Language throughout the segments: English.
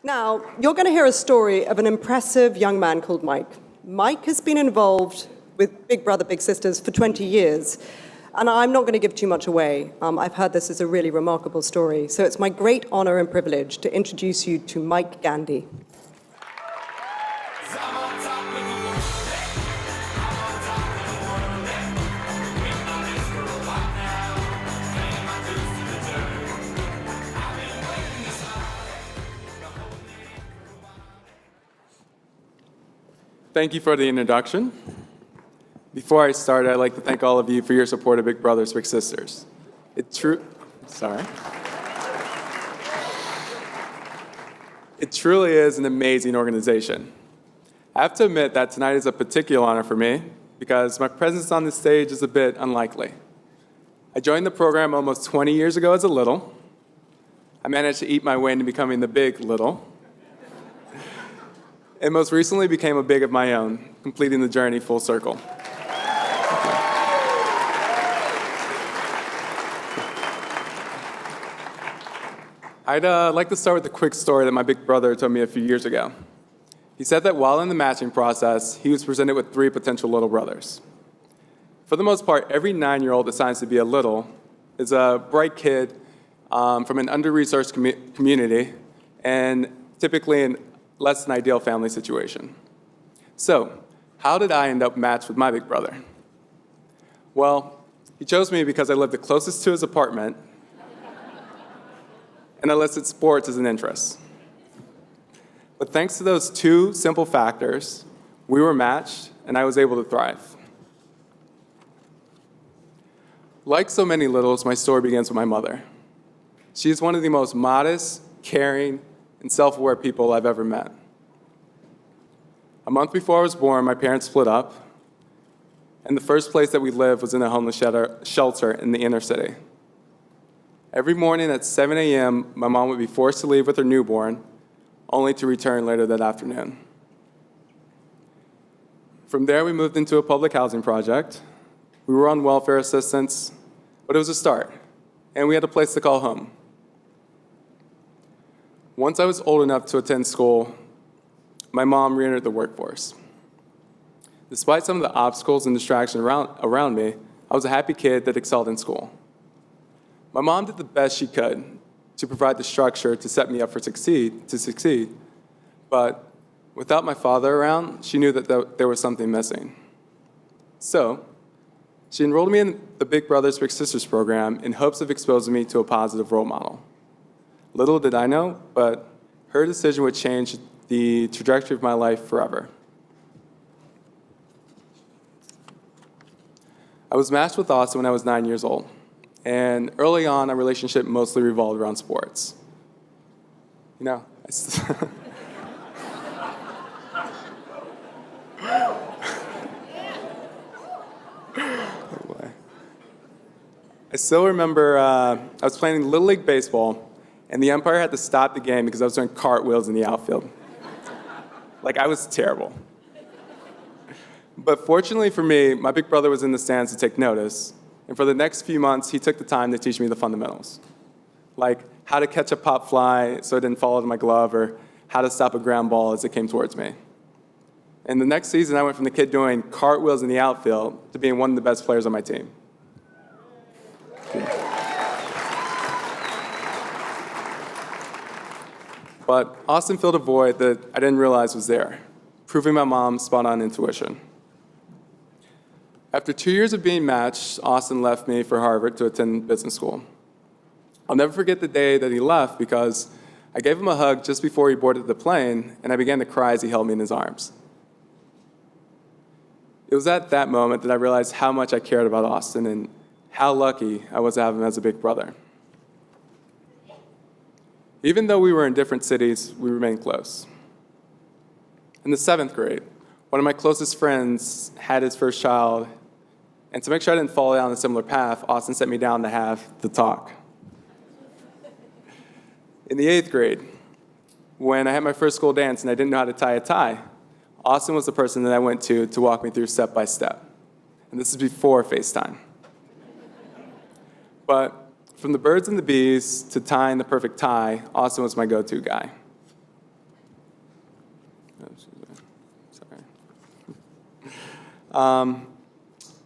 Now, you're going to hear a story of an impressive young man called Mike. Mike has been involved with Big Brother, Big Sisters for 20 years, and I'm not going to give too much away. I've heard this is a really remarkable story, so it's my great honor and privilege to introduce you to Mike Gandy. Thank you for the introduction. Before I start, I'd like to thank all of you for your support of Big Brothers, Big Sisters. It truly is an amazing organization. I have to admit that tonight is a particular honor for me because my presence on this stage is a bit unlikely. I joined the program almost 20 years ago as a little. I managed to eat my way into becoming the big little. And most recently became a big of my own, completing the journey full circle. I'd like to start with a quick story that my big brother told me a few years ago. He said that while in the matching process, he was presented with 3 potential little brothers. For the most part, every 9-year-old assigns to be a little is a bright kid from an under-resourced community and typically an less than ideal family situation. So, how did I end up matched with my big brother? Well, he chose me because I lived the closest to his apartment, and I listed sports as an interest. But thanks to those 2 simple factors, we were matched, and I was able to thrive. Like so many littles, my story begins with my mother. She is one of the most modest, caring, and self-aware people I've ever met. A month before I was born, my parents split up, and the first place that we lived was in a homeless shelter in the inner city. Every morning at 7 a.m., my mom would be forced to leave with her newborn, only to return later that afternoon. From there, we moved into a public housing project. We were on welfare assistance, but it was a start, and we had a place to call home. Once I was old enough to attend school, my mom re-entered the workforce. Despite some of the obstacles and distractions around me, I was a happy kid that excelled in school. My mom did the best she could to provide the structure to set me up to succeed, but without my father around, she knew that there was something missing. So, she enrolled me in the Big Brothers, Big Sisters program in hopes of exposing me to a positive role model. Little did I know, but her decision would change the trajectory of my life forever. I was matched with Austin when I was 9 years old, and early on, our relationship mostly revolved around sports. You know, I still remember I was playing Little League Baseball, and the umpire had to stop the game because I was doing cartwheels in the outfield. Like, I was terrible. But fortunately for me, my big brother was in the stands to take notice, and for the next few months, he took the time to teach me the fundamentals, like how to catch a pop fly so it didn't fall out of my glove, or how to stop a ground ball as it came towards me. And the next season, I went from the kid doing cartwheels in the outfield to being one of the best players on my team. But Austin filled a void that I didn't realize was there, proving my mom's spot-on intuition. After 2 years of being matched, Austin left me for Harvard to attend business school. I'll never forget the day that he left because I gave him a hug just before he boarded the plane, and I began to cry as he held me in his arms. It was at that moment that I realized how much I cared about Austin and how lucky I was to have him as a big brother. Even though we were in different cities, we remained close. In the 7th grade, one of my closest friends had his first child, and to make sure I didn't fall down a similar path, Austin sent me down to have the talk. In the 8th grade, when I had my first school dance and I didn't know how to tie a tie, Austin was the person that I went to walk me through step by step. And this is before FaceTime. But from the birds and the bees to tying the perfect tie, Austin was my go-to guy. Sorry.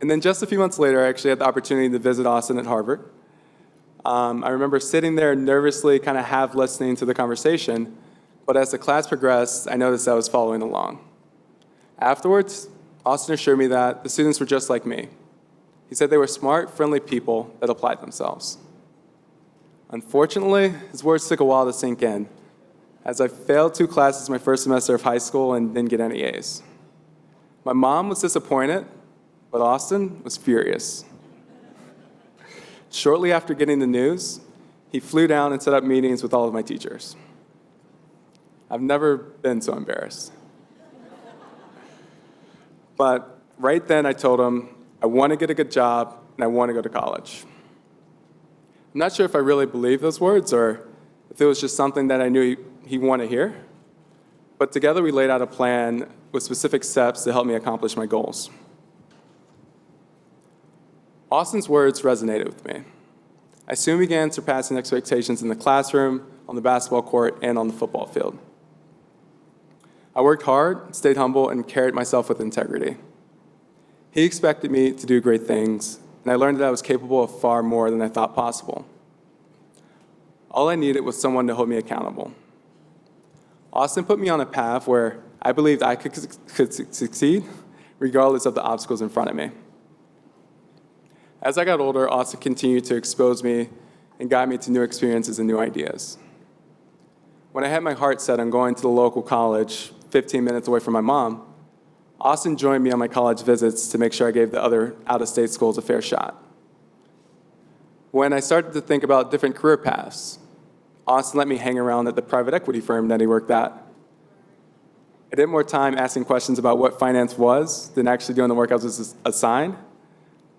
And then just a few months later, I actually had the opportunity to visit Austin at Harvard. I remember sitting there nervously, kind of half listening to the conversation, but as the class progressed, I noticed I was following along. Afterwards, Austin assured me that the students were just like me. He said they were smart, friendly people that applied themselves. Unfortunately, his words took a while to sink in, as I failed 2 classes my first semester of high school and didn't get any A's. My mom was disappointed, but Austin was furious. Shortly after getting the news, he flew down and set up meetings with all of my teachers. I've never been so embarrassed. But right then I told him I want to get a good job and I want to go to college. I'm not sure if I really believed those words or if it was just something that I knew he wanted to hear. But together we laid out a plan with specific steps to help me accomplish my goals. Austin's words resonated with me. I soon began surpassing expectations in the classroom, on the basketball court, and on the football field. I worked hard, stayed humble, and carried myself with integrity. He expected me to do great things, and I learned that I was capable of far more than I thought possible. All I needed was someone to hold me accountable. Austin put me on a path where I believed I could succeed, regardless of the obstacles in front of me. As I got older, Austin continued to expose me and guide me to new experiences and new ideas. When I had my heart set on going to the local college, 15 minutes away from my mom, Austin joined me on my college visits to make sure I gave the other out-of-state schools a fair shot. When I started to think about different career paths, Austin let me hang around at the private equity firm that he worked at. I did more time asking questions about what finance was than actually doing the work I was assigned,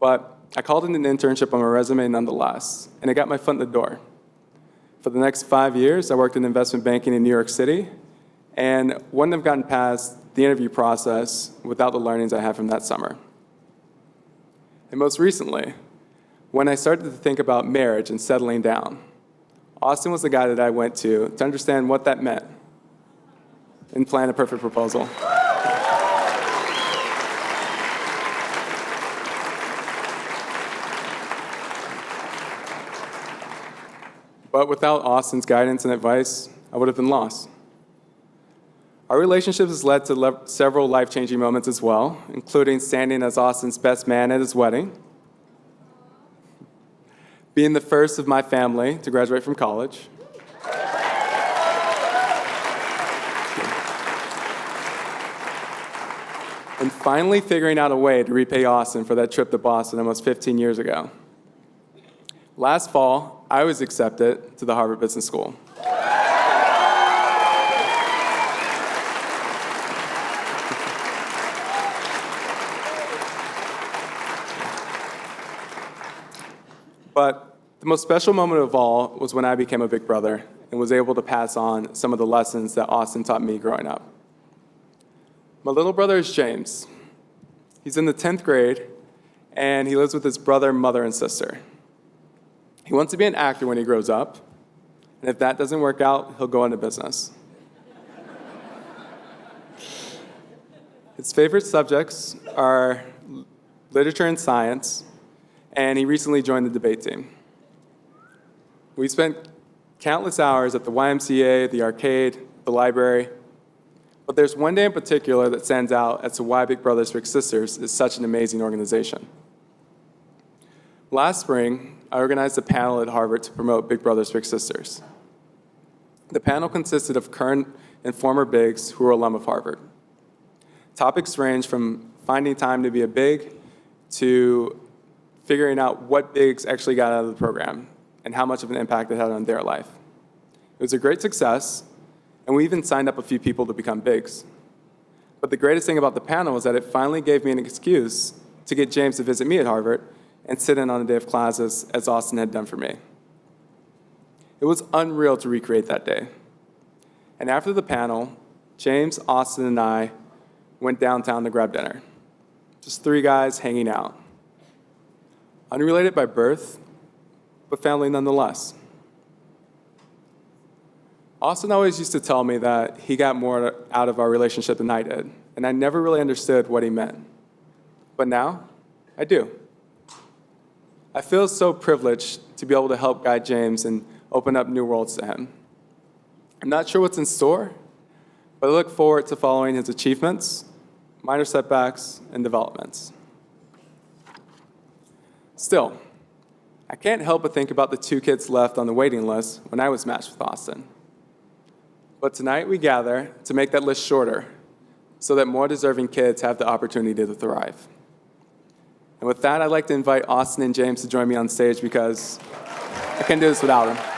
but I called in an internship on my resume nonetheless, and it got my foot in the door. For the next 5 years, I worked in investment banking in New York City, and wouldn't have gotten past the interview process without the learnings I had from that summer. And most recently, when I started to think about marriage and settling down, Austin was the guy that I went to understand what that meant and plan a perfect proposal. But without Austin's guidance and advice, I would have been lost. Our relationship has led to several life-changing moments as well, including standing as Austin's best man at his wedding, being the first of my family to graduate from college, and finally figuring out a way to repay Austin for that trip to Boston almost 15 years ago. Last fall, I was accepted to the Harvard Business School. But the most special moment of all was when I became a big brother and was able to pass on some of the lessons that Austin taught me growing up. My little brother is James. He's in the 10th grade, and he lives with his brother, mother, and sister. He wants to be an actor when he grows up, and if that doesn't work out, he'll go into business. His favorite subjects are literature and science, and he recently joined the debate team. We spent countless hours at the YMCA, the arcade, the library, but there's one day in particular that stands out as to why Big Brothers Big Sisters is such an amazing organization. Last spring, I organized a panel at Harvard to promote Big Brothers Big Sisters. The panel consisted of current and former bigs who were alum of Harvard. Topics range from finding time to be a big to figuring out what bigs actually got out of the program and how much of an impact it had on their life. It was a great success, and we even signed up a few people to become bigs. But the greatest thing about the panel was that it finally gave me an excuse to get James to visit me at Harvard and sit in on a day of classes as Austin had done for me. It was unreal to recreate that day. And after the panel, James, Austin, and I went downtown to grab dinner. Just 3 guys hanging out. Unrelated by birth, but family nonetheless. Austin always used to tell me that he got more out of our relationship than I did, and I never really understood what he meant. But now, I do. I feel so privileged to be able to help guide James and open up new worlds to him. I'm not sure what's in store, but I look forward to following his achievements, minor setbacks, and developments. Still, I can't help but think about the 2 kids left on the waiting list when I was matched with Austin. But tonight we gather to make that list shorter so that more deserving kids have the opportunity to thrive. And with that, I'd like to invite Austin and James to join me on stage because I can't do this without them.